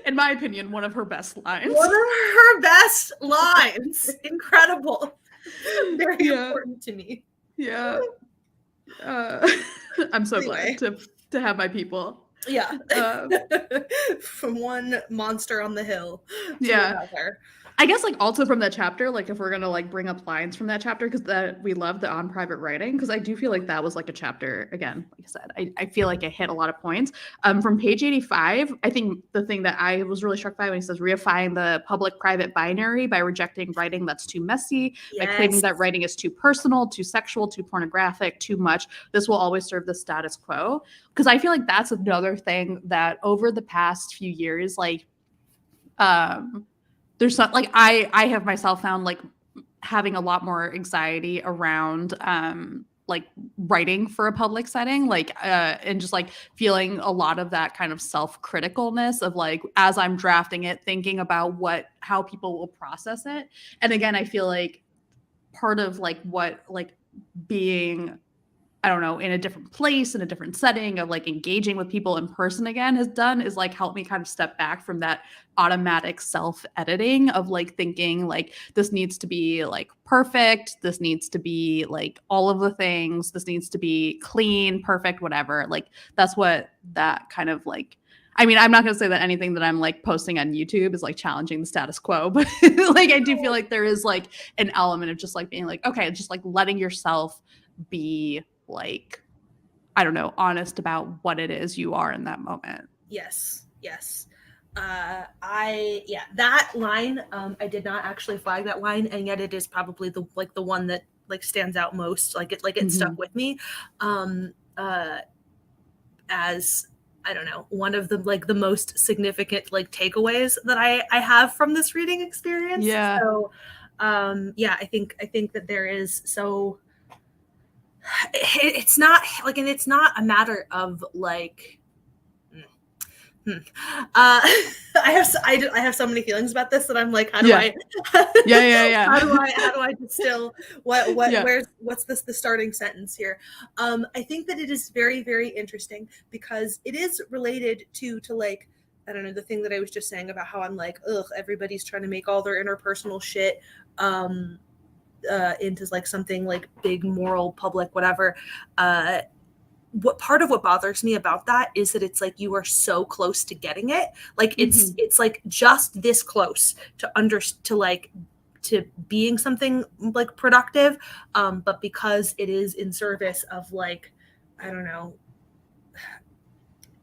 In my opinion, one of her best lines. One of her best lines. Incredible. Very important to me. Yeah. I'm so glad to have my people. Yeah. From one monster on the hill to another. I guess, like, also from that chapter, like, if we're gonna like bring up lines from that chapter, because that we love the on private writing, because I do feel like that was like a chapter, again, like I said, I feel like it hit a lot of points. From page 85, I think the thing that I was really struck by when he says reifying the public-private binary by rejecting writing that's too messy, by claiming that writing is too personal, too sexual, too pornographic, too much. This will always serve the status quo. Because I feel like that's another thing that over the past few years, like, there's not, like, I have myself found like having a lot more anxiety around like writing for a public setting, like and just like feeling a lot of that kind of self-criticalness of like, as I'm drafting it, thinking about how people will process it. And again, I feel like part of like what like being, I don't know, in a different place, in a different setting of like engaging with people in person again has done is like help me kind of step back from that automatic self-editing of like thinking like this needs to be like perfect, this needs to be like all of the things, this needs to be clean, perfect, whatever. Like that's what that kind of like, I mean, I'm not going to say that anything that I'm like posting on YouTube is like challenging the status quo, but like I do feel like there is like an element of just like being like, okay, just like letting yourself be like, I don't know, honest about what it is you are in that moment. Yes. That line, I did not actually flag that line, and yet it is probably the one that like stands out most. Like it stuck with me as, I don't know, one of the like the most significant like takeaways that I have from this reading experience. So I think that there is, so it's not like, and it's not a matter of like I have so many feelings about this that I'm like, how do I how do I distill what's the starting sentence here? I think that it is very, very interesting because it is related to like, I don't know, the thing that I was just saying about how I'm like, everybody's trying to make all their interpersonal shit into like something like big, moral, public, whatever. part of what bothers me about that is that it's like you are so close to getting it. Like it's like just this close to being something like productive. But because it is in service of like, I don't know,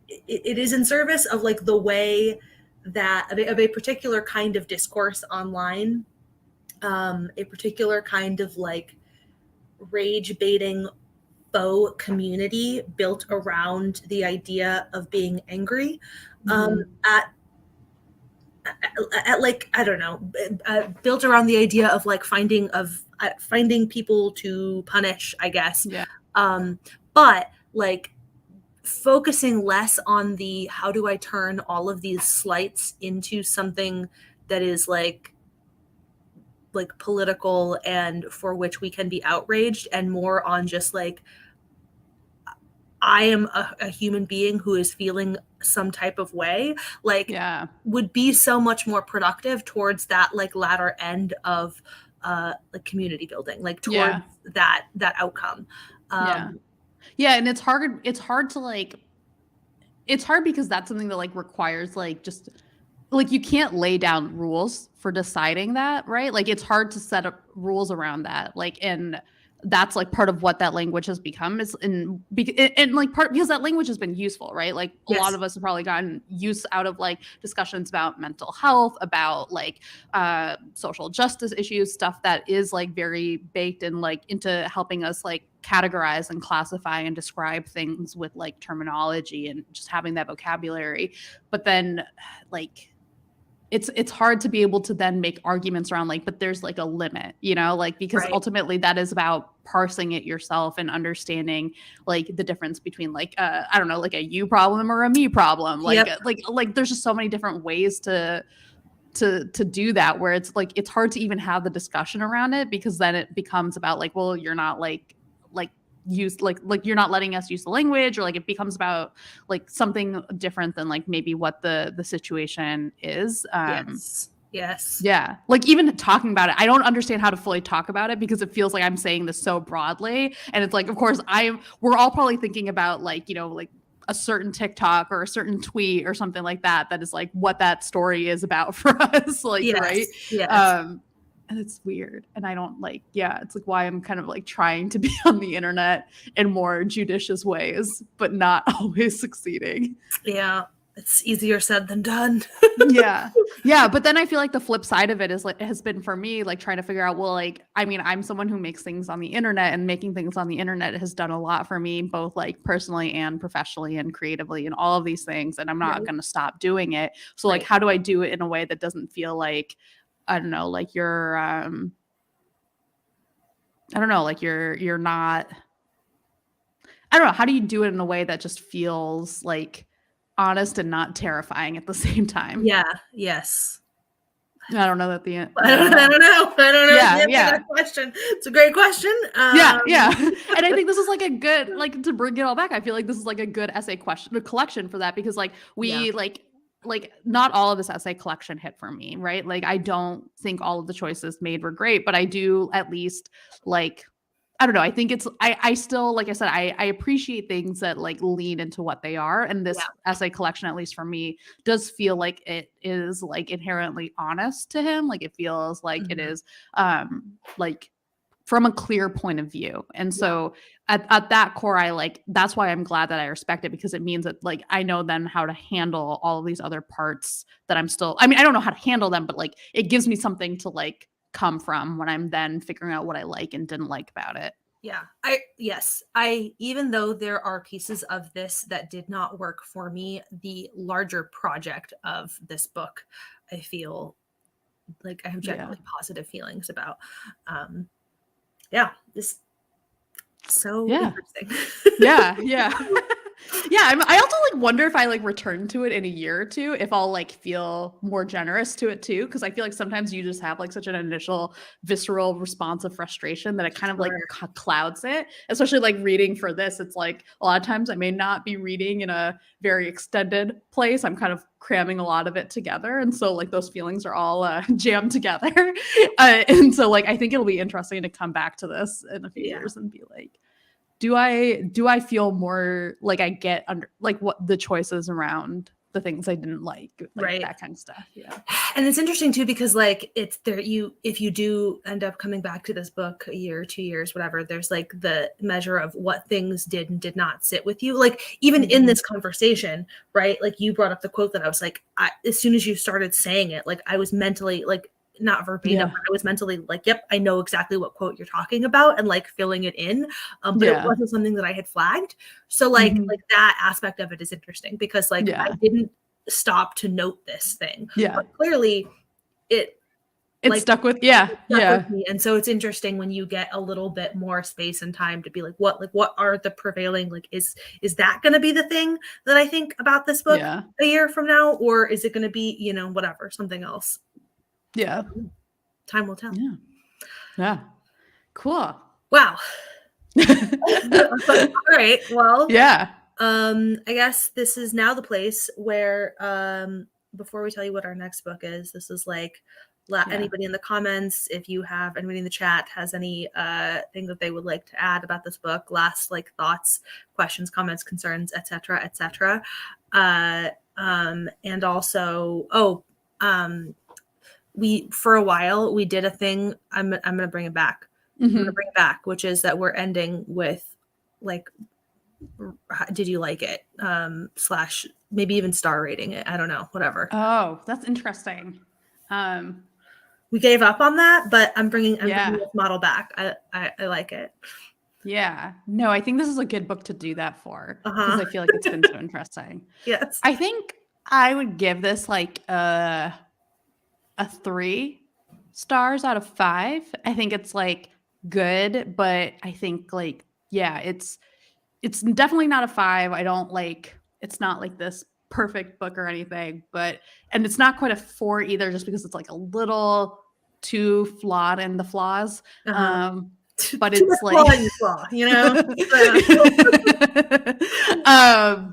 it is in service of like the way that of a particular kind of discourse online, a particular kind of like rage baiting faux community built around the idea of being angry, at like, I don't know, built around the idea of like finding people to punish, I guess. Yeah. But like focusing less on the how do I turn all of these slights into something that is like political and for which we can be outraged, and more on just like, I am a human being who is feeling some type of way, like, would be so much more productive towards that like latter end of like community building, like towards that outcome. And it's hard to like, it's hard because that's something that like requires like just like, you can't lay down rules for deciding that, right? Like it's hard to set up rules around that, like, and that's like part of what that language has become is and like part because that language has been useful, right? Like a lot of us have probably gotten use out of like discussions about mental health, about like social justice issues, stuff that is like very baked and like into helping us like categorize and classify and describe things with like terminology and just having that vocabulary. But then like it's hard to be able to then make arguments around like, but there's like a limit, you know, like, because ultimately that is about parsing it yourself and understanding like the difference between like I don't know, like a you problem or a me problem, like like there's just so many different ways to do that, where it's like it's hard to even have the discussion around it, because then it becomes about like, well, you're not like use like you're not letting us use the language, or like it becomes about like something different than like maybe what the situation is. Yes. Yeah. Like even talking about it, I don't understand how to fully talk about it because it feels like I'm saying this so broadly. And it's like, of course we're all probably thinking about like, you know, like a certain TikTok or a certain tweet or something like that is like what that story is about for us. Like, right. And it's weird. And I don't like, it's like why I'm kind of like trying to be on the internet in more judicious ways, but not always succeeding. Yeah. It's easier said than done. Yeah. But then I feel like the flip side of it is like, it has been for me, like trying to figure out, well, like, I mean, I'm someone who makes things on the internet, and making things on the internet has done a lot for me, both like personally and professionally and creatively and all of these things. And I'm not going to stop doing it. So like, how do I do it in a way that doesn't feel like, I don't know, like you're, I don't know, like you're not, I don't know. How do you do it in a way that just feels like honest and not terrifying at the same time? Yeah. Yes. I don't know that the end. I don't know. That question. It's a great question. Yeah. And I think this is like a good, like, to bring it all back, I feel like this is like a good essay collection for that, because like we like not all of this essay collection hit for me, right? Like I don't think all of the choices made were great, but I do at least like, I don't know. I think it's, I still, like I said, I appreciate things that like lean into what they are. And this essay collection, at least for me, does feel like it is like inherently honest to him. Like it feels like it is like from a clear point of view. And so at that core, I like, that's why I'm glad that I respect it, because it means that like, I know then how to handle all of these other parts that I'm still, I mean, I don't know how to handle them, but like, it gives me something to like come from when I'm then figuring out what I like and didn't like about it. Yeah. Even though there are pieces of this that did not work for me, the larger project of this book, I feel like I have generally positive feelings about. This so interesting. I also like wonder if I like return to it in a year or two, if I'll like feel more generous to it too, because I feel like sometimes you just have like such an initial visceral response of frustration that it kind of like clouds it. Especially like reading for this, it's like a lot of times I may not be reading in a very extended place. I'm kind of cramming a lot of it together, and so like those feelings are all jammed together. And so like I think it'll be interesting to come back to this in a few years and be like, do I feel more like I get under like what the choices around the things I didn't like right, that kind of stuff. Yeah. And it's interesting too, because like it's there, if you do end up coming back to this book a year, 2 years, whatever, there's like the measure of what things did and did not sit with you. Like even in this conversation, right? Like you brought up the quote that I was like, as soon as you started saying it, like I was mentally like, not verbatim, but I was mentally like, yep, I know exactly what quote you're talking about, and like filling it in. But it wasn't something that I had flagged. So like that aspect of it is interesting, because like I didn't stop to note this thing. But clearly it like, stuck with with me. And so it's interesting when you get a little bit more space and time to be like, what are the prevailing, like, is that going to be the thing that I think about this book a year from now, or is it going to be, you know, whatever, something else? Time will tell. Yeah. Cool. Wow. All right. Well, I guess this is now the place where before we tell you what our next book is, this is like anybody in the comments, if you have anybody in the chat has any thing that they would like to add about this book, last like thoughts, questions, comments, concerns, etc., etc. And also we, for a while, we did a thing. I'm going to bring it back. I'm going to bring it back, which is that we're ending with like, did you like it? / maybe even star rating it. I don't know, whatever. Oh, that's interesting. We gave up on that, but I'm bringing this model back. I like it. Yeah. No, I think this is a good book to do that for, because I feel like it's been so interesting. Yes. I think I would give this like a 3 stars out of 5. I think it's like good, but I think like, it's definitely not a 5. I don't like, it's not like this perfect book or anything, and it's not quite a 4 either, just because it's like a little too flawed in the flaws. But it's like, you know,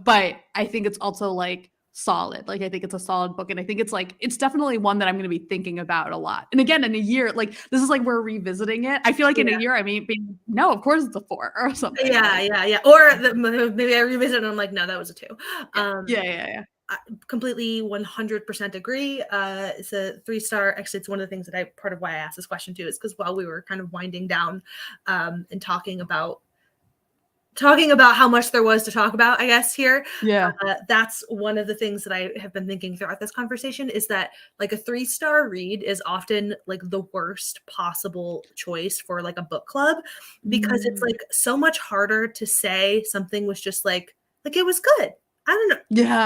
but I think it's also like solid. Like I think it's a solid book, and I think it's definitely one that I'm going to be thinking about a lot. And again, in a year, like this is like we're revisiting it. I feel like in a year, I mean, no, of course it's a 4 or something. Yeah. Or maybe I revisit and I'm like, no, that was a 2. Yeah. I completely 100% agree. It's a 3-star. Actually, it's one of the things that part of why I asked this question too, is because while we were kind of winding down and talking about how much there was to talk about, I guess here, that's one of the things that I have been thinking throughout this conversation, is that like a 3-star read is often like the worst possible choice for like a book club, because it's like so much harder to say something was just like it was good. I don't know.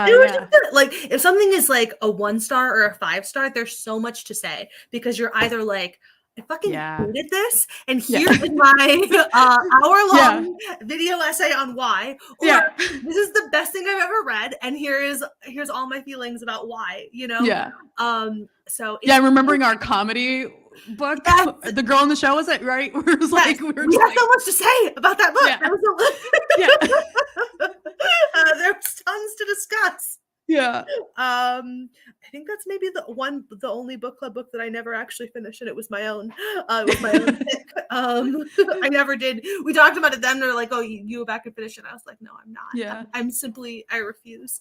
It was just good. Like if something is like a 1-star or a 5-star, there's so much to say, because you're either like, I fucking hated this, and here is my hour-long video essay on why, or this is the best thing I've ever read, and here's all my feelings about why, you know? So I'm remembering our comedy book. The Girl in the Show, was it right? Where it was like we have so much to say about that book. There's tons to discuss. I think that's maybe the only book club book that I never actually finished, and it was my own. It was my own pick. I never did. We talked about it then. They're like, "Oh, you go back and finish it." I was like, "No, I'm not. I'm simply, I refuse."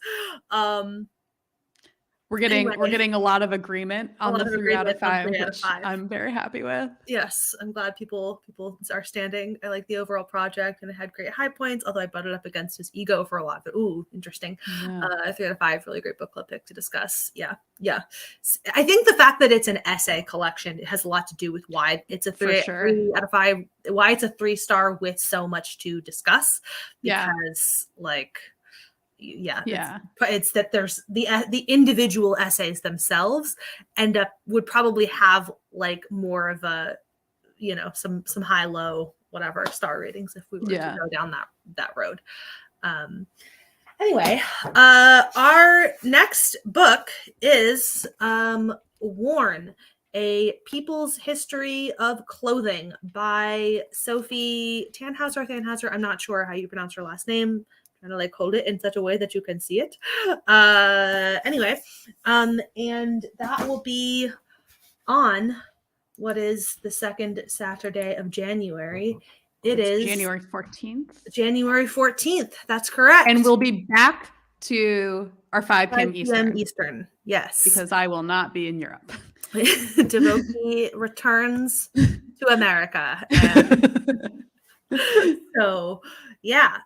We're getting a lot of agreement on the 3 out of 5, which I'm very happy with. Yes, I'm glad people are standing. I like the overall project, and it had great high points, although I butted up against his ego for a lot. But interesting. 3 out of 5, really great book club pick to discuss. Yeah. I think the fact that it's an essay collection, it has a lot to do with why it's a 3 out of 5. Why it's a 3-star with so much to discuss. Because it's that there's the individual essays themselves would probably have like more of a, you know, some high low whatever star ratings if we were to go down that road. Anyway, our next book is Worn, A People's History of Clothing by Sophie Tannhauser. I'm not sure how you pronounce her last name. Trying to like hold it in such a way that you can see it. Anyway, and that will be on what is the second Saturday of January It is January 14th. January 14th. That's correct. And we'll be back to our 5 p.m. Eastern. Yes. Because I will not be in Europe. Devoki returns to America. So, yeah,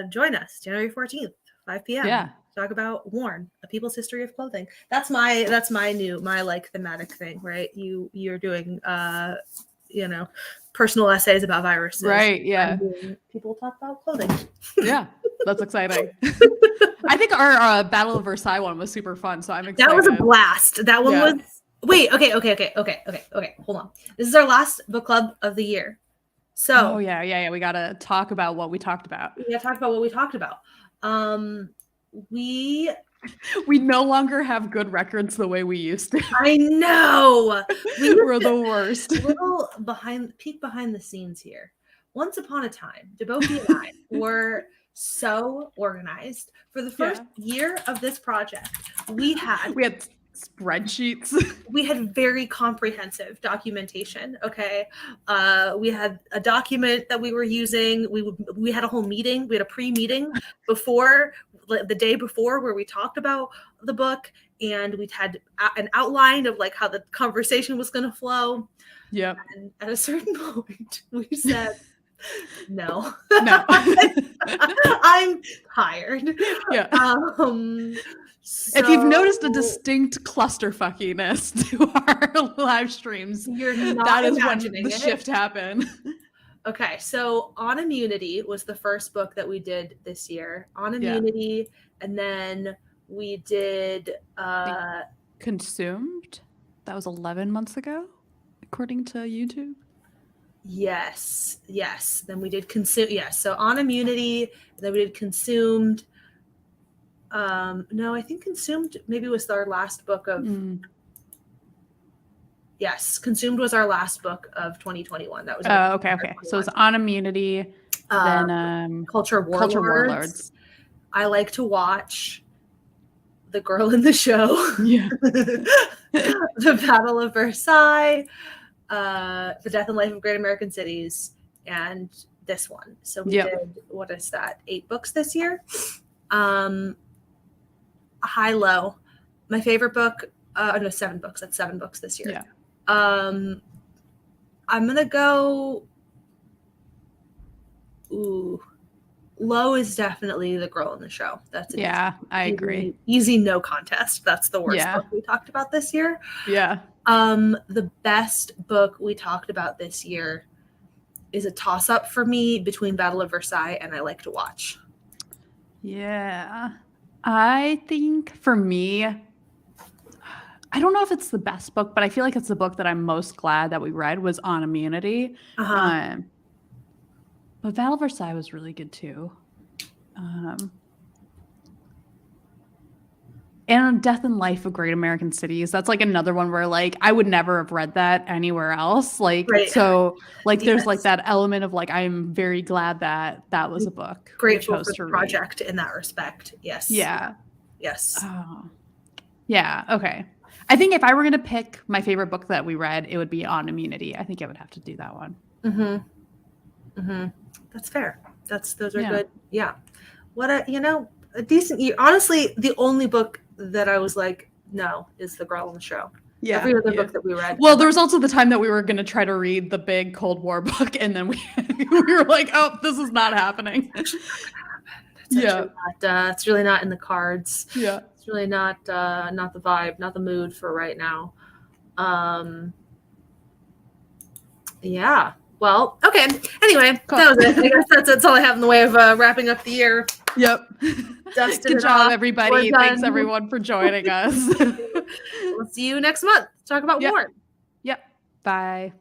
join us January 14th, 5 p.m. Yeah. Talk about Worn, A People's History of Clothing. That's my like thematic thing, right? You're doing personal essays about viruses. Right, yeah. People talk about clothing. Yeah, that's exciting. I think our Battle of Versailles one was super fun, so I'm excited. That was a blast. That one was... Wait, okay. Hold on. This is our last book club of the year. So... Oh, yeah. We got to talk about what we talked about. We no longer have good records the way we used to. I know. We're the worst. A little peek behind the scenes here. Once upon a time, Devoki and I were so organized. For the first year of this project, we had spreadsheets. We had very comprehensive documentation. Okay. We had a document that we were using. We had a whole meeting. We had a pre-meeting before, the day before, where we talked about the book, and we had an outline of like how the conversation was going to flow. Yep. And at a certain point, we said, no. I'm tired. Yeah. So, if you've noticed a distinct clusterfuckiness to our live streams, that is when the shift happened. Okay, so On Immunity was the first book that we did this year. On Immunity, and then we did Consumed. That was 11 months ago, according to YouTube. Yes. Then we did Consumed. Yes, so On Immunity, then we did Consumed. No, I think Consumed maybe was our last book of... Yes, Consumed was our last book of 2021. That was... okay. So it's On Immunity, then Culture Warlords. I like to watch The Girl in the Show. Yeah. The Battle of Versailles, The Death and Life of Great American Cities, and this one. So we did, what is that, 8 books this year? High Low. My favorite book, 7 books. That's 7 books this year. Yeah. I'm gonna go. Low is definitely The Girl in the Show. That's I agree. Easy, no contest. That's the worst book we talked about this year. Yeah. The best book we talked about this year is a toss-up for me between Battle of Versailles and I Like to Watch. Yeah. I think for me, I don't know if it's the best book, but I feel like it's the book that I'm most glad that we read was On Immunity. But Battle of Versailles was really good too. And Death and Life of Great American Cities. That's like another one where like I would never have read that anywhere else. Like so like there's like that element of like I'm very glad that that was a book. Grateful for the project in that respect. Yes. Yeah. Yes. Yeah. Okay. I think if I were gonna pick my favorite book that we read, it would be On Immunity. I think I would have to do that one. That's fair. Those are good. Yeah. What a decent year. Honestly, the only book that I was like, no, is The Girl in the Show. Yeah. Every other book that we read. Well, there was also the time that we were going to try to read the big Cold War book, and then we were like, oh, this is not happening. It's actually not happening. It's really not in the cards. Yeah. It's really not the vibe, not the mood for right now. Yeah. Well, okay. Anyway, that was it. I guess that's all I have in the way of wrapping up the year. Yep. Good job, everybody. Thanks, everyone, for joining us. We'll see you next month. Talk about war. Yep. Bye.